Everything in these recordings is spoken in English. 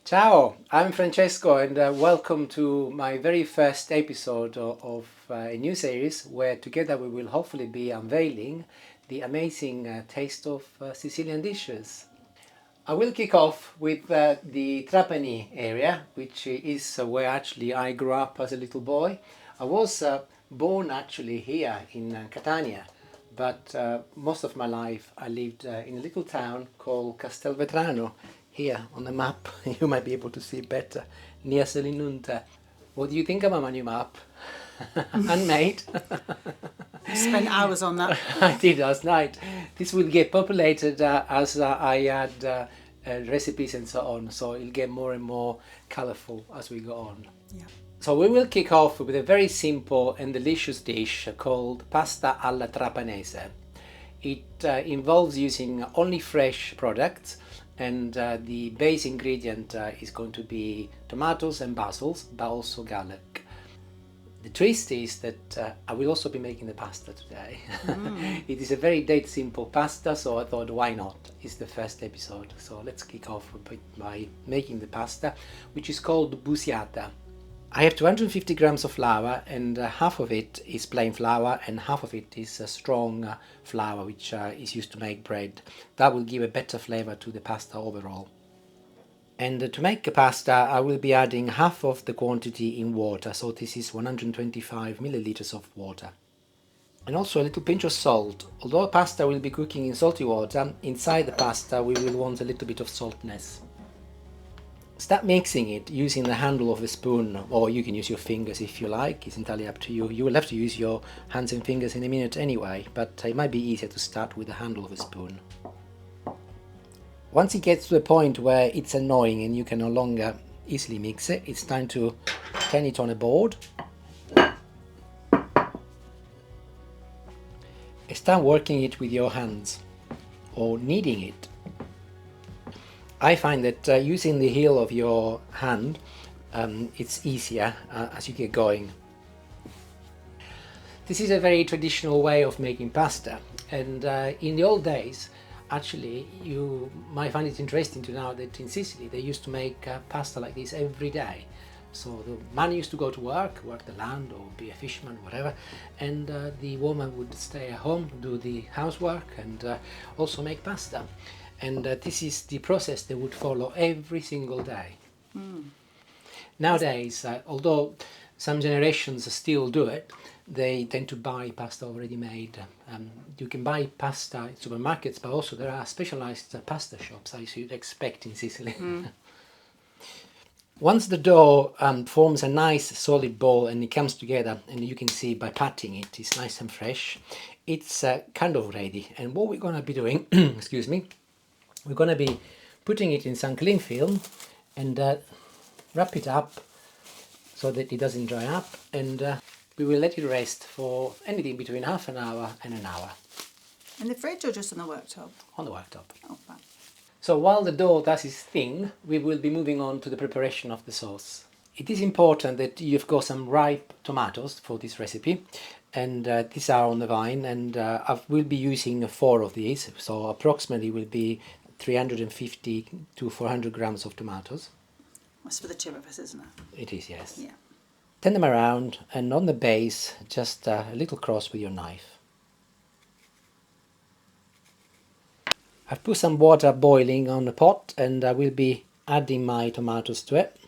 Ciao, I'm Francesco and welcome to my very first episode of a new series where together we will hopefully be unveiling the amazing taste of Sicilian dishes. I will kick off with the Trapani area, which is where actually I grew up as a little boy. I was born actually here in Catania, but most of my life I lived in a little town called Castelvetrano. Here on the map, you might be able to see better, near Selinunte. What do you think about my new map? Handmade. I spent hours on that. I did last night. This will get populated as I add recipes and so on, so it'll get more and more colourful as we go on. Yeah. So we will kick off with a very simple and delicious dish called pasta alla Trapanese. It involves using only fresh products, and the base ingredient is going to be tomatoes and basils, but also garlic. The twist is that I will also be making the pasta today. It is a very dead simple pasta, so I thought why not? It's the first episode, so let's kick off by making the pasta, which is called Busiata. I have 250 grams of flour, and half of it is plain flour and half of it is strong flour, which is used to make bread. That will give a better flavor to the pasta overall. And to make a pasta, I will be adding half of the quantity in water, so this is 125 milliliters of water. And also a little pinch of salt. Although pasta will be cooking in salty water, inside the pasta we will want a little bit of saltness. Start mixing it using the handle of a spoon, or you can use your fingers if you like, it's entirely up to you. You will have to use your hands and fingers in a minute anyway, but it might be easier to start with the handle of a spoon. Once it gets to the point where it's annoying and you can no longer easily mix it, it's time to turn it on a board and start working it with your hands or kneading it. I find that using the heel of your hand, it's easier as you get going. This is a very traditional way of making pasta, and in the old days, actually, you might find it interesting to know that in Sicily they used to make pasta like this every day. So the man used to go to work the land or be a fisherman, whatever, and the woman would stay at home, do the housework and also make pasta. And this is the process they would follow every single day. Nowadays, although some generations still do it, they tend to buy pasta already made. You can buy pasta in supermarkets, but also there are specialized pasta shops, as you'd expect in Sicily. Once the dough forms a nice solid ball and it comes together, and you can see by patting it, it's nice and fresh, it's kind of ready. And what we're going to be doing, excuse me, we're going to be putting it in some cling film and wrap it up so that it doesn't dry up, and we will let it rest for anything between half an hour and an hour. In the fridge or just on the worktop? On the worktop. Oh, fine. So while the dough does its thing, we will be moving on to the preparation of the sauce. It is important that you've got some ripe tomatoes for this recipe, and these are on the vine, and I will be using 4 of these, so approximately will be 350 to 400 grams of tomatoes. That's for the two of us, isn't it? It is, yes. Yeah. Turn them around, and on the base, just a little cross with your knife. I've put some water boiling on the pot, and I will be adding my tomatoes to it.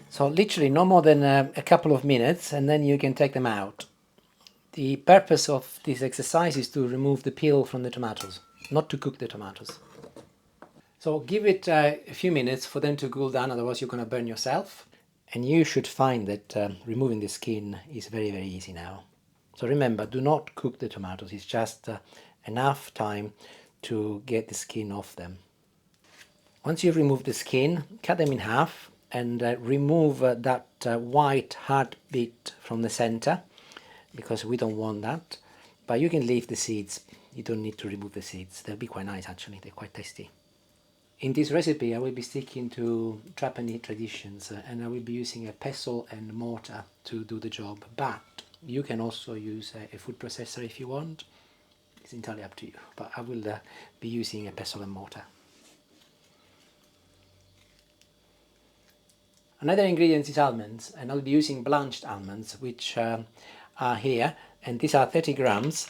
So literally no more than a couple of minutes, and then you can take them out. The purpose of this exercise is to remove the peel from the tomatoes, not to cook the tomatoes. So give it a few minutes for them to cool down, otherwise you're going to burn yourself. And you should find that removing the skin is very, very easy now. So remember, do not cook the tomatoes, it's just enough time to get the skin off them. Once you've removed the skin, cut them in half and remove that white hard bit from the center, because we don't want that. But you can leave the seeds, you don't need to remove the seeds. They'll be quite nice actually, they're quite tasty. In this recipe I will be sticking to Trapanese traditions and I will be using a pestle and mortar to do the job, but you can also use a food processor if you want. It's entirely up to you, but I will be using a pestle and mortar. Another ingredient is almonds, and I'll be using blanched almonds, which are here, and these are 30 grams.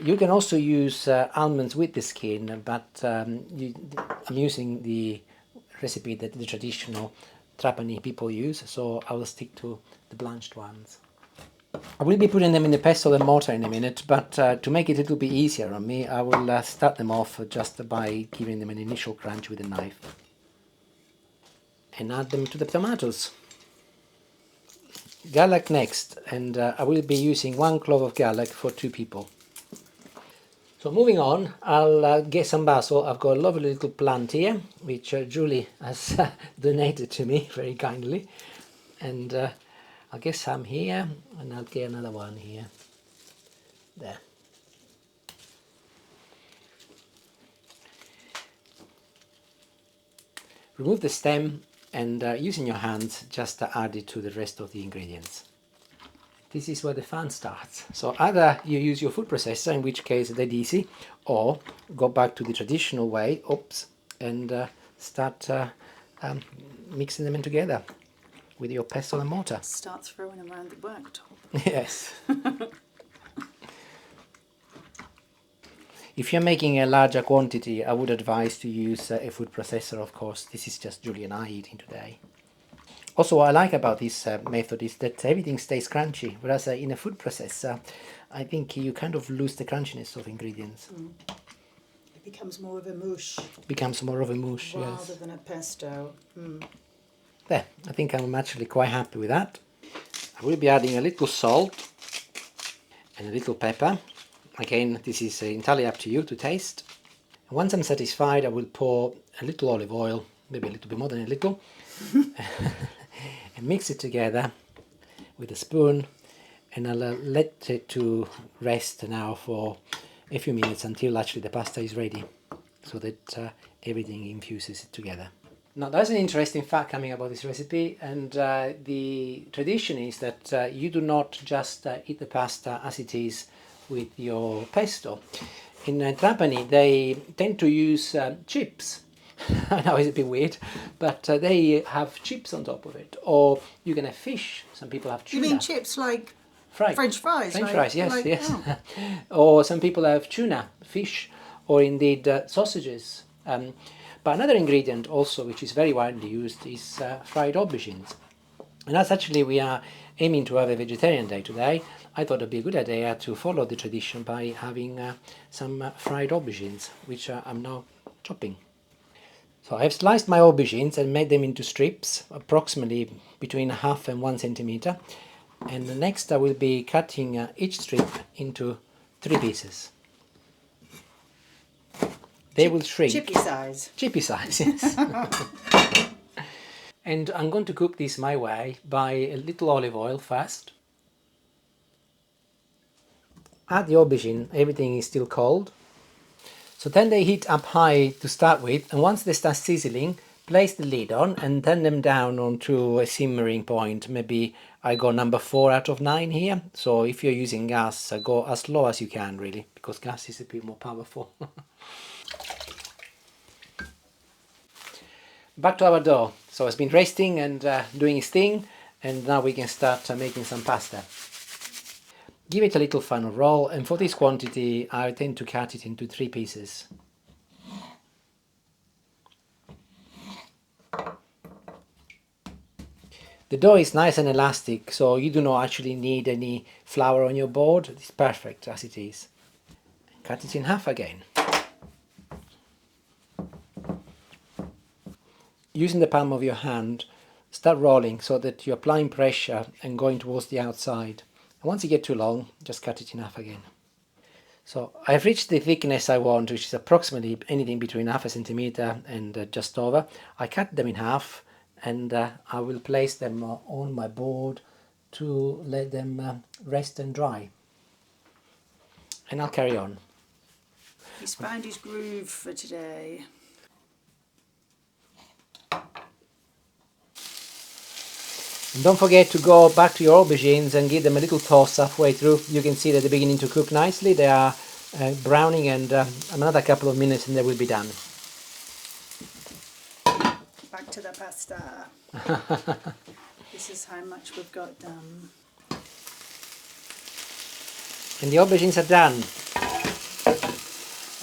You can also use almonds with the skin, but I'm using the recipe that the traditional Trapanese people use, so I will stick to the blanched ones. I will be putting them in the pestle and mortar in a minute, but to make it a little bit easier on me, I will start them off just by giving them an initial crunch with a knife. And add them to the tomatoes. Garlic next, and I will be using 1 clove of garlic for 2 people. So moving on, I'll get some basil. I've got a lovely little plant here, which Julie has donated to me very kindly. And I'll get some here, and I'll get another one here. There. Remove the stem, and using your hands, just add it to the rest of the ingredients. This is where the fun starts. So either you use your food processor, in which case that's easy, or go back to the traditional way, and start mixing them in together with your pestle and mortar. Start throwing them around the worktop. Yes. If you're making a larger quantity, I would advise to use a food processor, of course. This is just Julie and I eating today. Also, what I like about this method is that everything stays crunchy, whereas in a food processor, I think you kind of lose the crunchiness of ingredients. It becomes more of a mousse. Becomes more of a mousse, rather yes. than a pesto. There, I think I'm actually quite happy with that. I will be adding a little salt and a little pepper. Again, this is entirely up to you to taste. And once I'm satisfied, I will pour a little olive oil, maybe a little bit more than a little, and mix it together with a spoon, and I'll let it to rest now for a few minutes until actually the pasta is ready, so that everything infuses it together. Now there's an interesting fact coming about this recipe, and the tradition is that you do not just eat the pasta as it is with your pesto. In Trapani they tend to use chips. I know it's a bit weird, but they have chips on top of it. Or you can have fish. Some people have tuna. You mean chips like Fried. French fries? French like, fries, yes, like, yes. Oh. Or some people have tuna, fish, or indeed sausages. But another ingredient also, which is very widely used, is fried aubergines. And as actually we are aiming to have a vegetarian day today, I thought it'd be a good idea to follow the tradition by having some fried aubergines, which I'm now chopping. So I've sliced my aubergines and made them into strips, approximately between 1/2 and 1 centimeter. And next I will be cutting each strip into 3 pieces. They will shrink. Chippy size. Chippy size, yes. And I'm going to cook this my way by a little olive oil first. Add the aubergine, everything is still cold. So then they heat up high to start with, and once they start sizzling, place the lid on and turn them down onto a simmering point. Maybe I go number 4 out of 9 here. So if you're using gas, go as low as you can really, because gas is a bit more powerful. Back to our dough. So it's been resting and doing its thing, and now we can start making some pasta. Give it a little final roll, and for this quantity I tend to cut it into 3 pieces. The dough is nice and elastic, so you do not actually need any flour on your board. It's perfect as it is. Cut it in half again. Using the palm of your hand, start rolling so that you're applying pressure and going towards the outside. And once you get too long, just cut it in half again. So I've reached the thickness I want, which is approximately anything between 1/2 centimeter and just over. I cut them in half, and I will place them on my board to let them rest and dry. And I'll carry on. He's found his groove for today. And don't forget to go back to your aubergines and give them a little toss halfway through. You can see that they're beginning to cook nicely. They are browning, and another couple of minutes and they will be done. back to the pasta. This is how much we've got done. And the aubergines are done.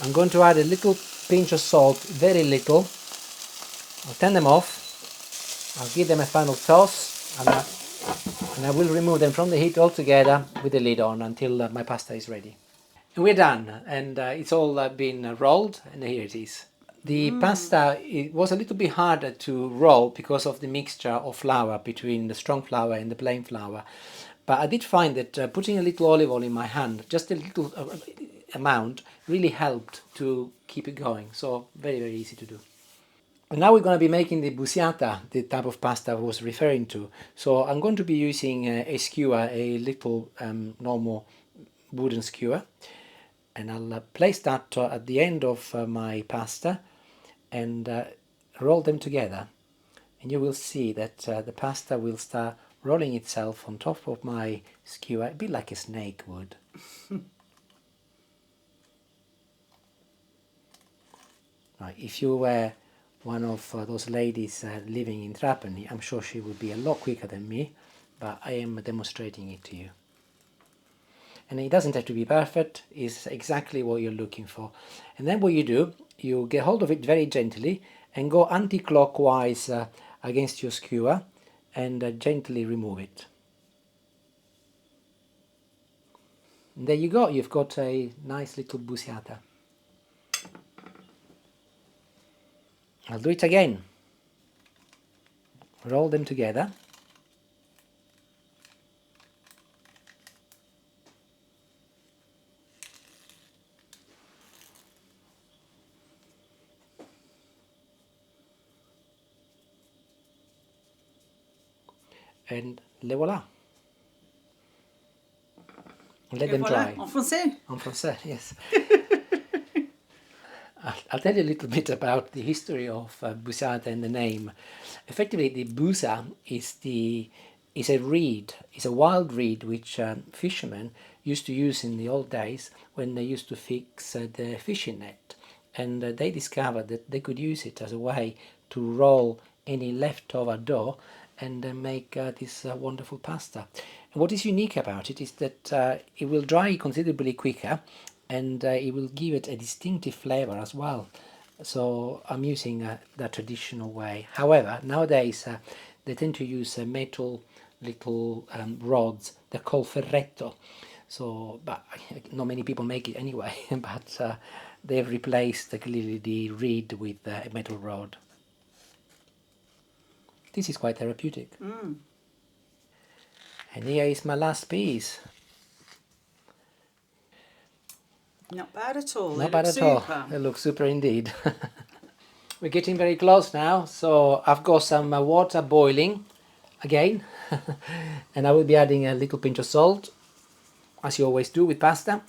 I'm going to add a little pinch of salt, very little. I'll turn them off. I'll give them a final toss, and I will remove them from the heat altogether with the lid on until my pasta is ready. And we're done, and it's all been rolled, and here it is. The pasta, it was a little bit harder to roll because of the mixture of flour between the strong flour and the plain flour. But I did find that putting a little olive oil in my hand, just a little amount, really helped to keep it going. So very, very easy to do. And now we're going to be making the Busiata, the type of pasta I was referring to. So I'm going to be using a skewer, a little normal wooden skewer. And I'll place that at the end of my pasta and roll them together. And you will see that the pasta will start rolling itself on top of my skewer, a bit like a snake would. Right, if you were one of those ladies living in Trapani, I'm sure she would be a lot quicker than me, but I am demonstrating it to you. And it doesn't have to be perfect, it's exactly what you're looking for. And then what you do, you get hold of it very gently and go anti-clockwise against your skewer and gently remove it. And there you go, you've got a nice little Busiata. I'll do it again. Roll them together. And le voilà. Let them dry. En français. En français, yes. I'll tell you a little bit about the history of Busat and the name. Effectively, the busa is a reed, is a wild reed which fishermen used to use in the old days when they used to fix the fishing net. And they discovered that they could use it as a way to roll any leftover dough and make this wonderful pasta. And what is unique about it is that it will dry considerably quicker, and it will give it a distinctive flavor as well. So I'm using the traditional way. However, nowadays they tend to use metal little rods. They're called ferretto. So, but not many people make it anyway. But they've replaced clearly the reed with a metal rod. This is quite therapeutic. And here is my last piece. Not bad at all. Not bad at all. It looks super indeed. We're getting very close now, so I've got some water boiling again, and I will be adding a little pinch of salt, as you always do with pasta.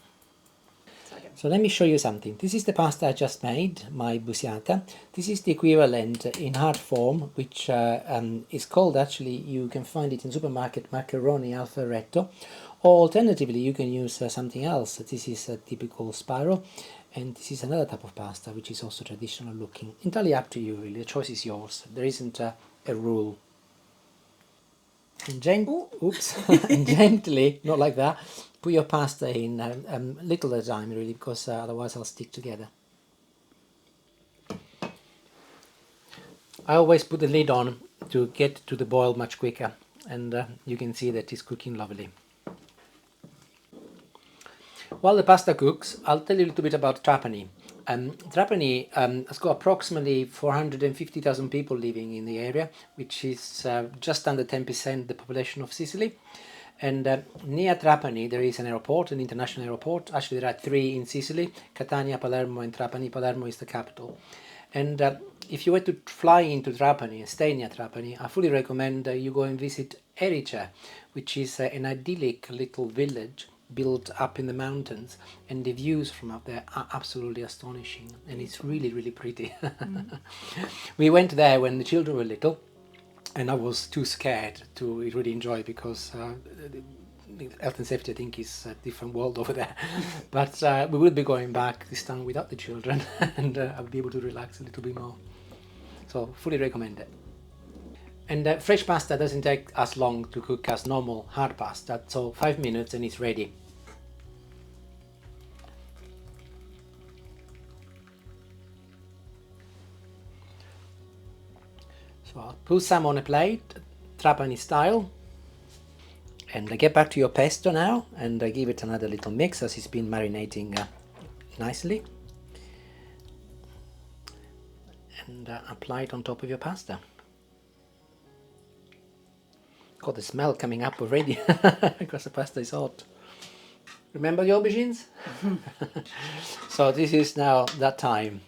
So let me show you something. This is the pasta I just made, my Busiata. This is the equivalent in hard form, which is called, actually, you can find it in supermarket, macaroni alfredo, or alternatively you can use something else. This is a typical spiral, and this is another type of pasta which is also traditional looking. Entirely up to you, really. The choice is yours. There isn't a rule. And and gently, not like that, put your pasta in little at a time, really, because otherwise I'll stick together. I always put the lid on to get to the boil much quicker, and you can see that it's cooking lovely. While the pasta cooks, I'll tell you a little bit about Trapani. Trapani has got approximately 450,000 people living in the area, which is just under 10% the population of Sicily. And near Trapani there is an airport, an international airport. Actually there are three in Sicily: Catania, Palermo and Trapani. Palermo is the capital. And if you were to fly into Trapani and stay near Trapani, I fully recommend you go and visit Erice, which is an idyllic little village built up in the mountains, and the views from up there are absolutely astonishing, and it's really, really pretty. We went there when the children were little, and I was too scared to really enjoy, because health and safety, I think, is a different world over there. But we will be going back this time without the children, and I'll be able to relax a little bit more. So fully recommend it. And fresh pasta doesn't take as long to cook as normal hard pasta, so 5 minutes and it's ready. So I'll put some on a plate, Trapanese style, and I get back to your pesto now, and I give it another little mix as it's been marinating nicely, and apply it on top of your pasta. Got the smell coming up already because the pasta is hot. Remember the aubergines? So this is now that time.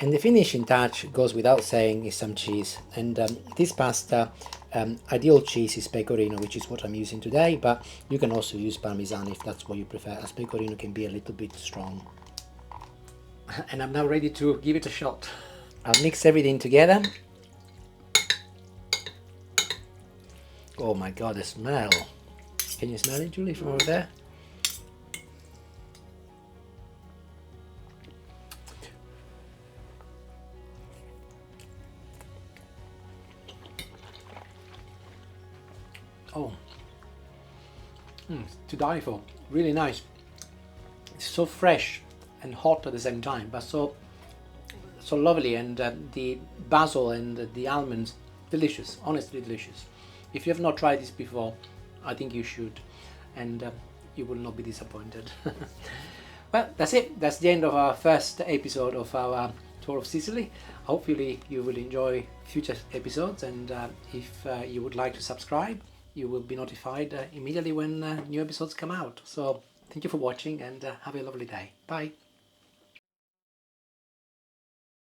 And the finishing touch goes without saying is some cheese. And this pasta, ideal cheese is pecorino, which is what I'm using today, but you can also use parmesan if that's what you prefer, as pecorino can be a little bit strong. And I'm now ready to give it a shot. I'll mix everything together. Oh my god, the smell. Can you smell it, Julie, from over there? Oh, to die for. Really nice. It's so fresh and hot at the same time, but so lovely. And the basil and the almonds, delicious, honestly delicious. If you have not tried this before, I think you should, and you will not be disappointed. Well, that's it. That's the end of our first episode of our tour of Sicily. Hopefully you will enjoy future episodes, and if you would like to subscribe, you will be notified immediately when new episodes come out. So thank you for watching, and have a lovely day. Bye.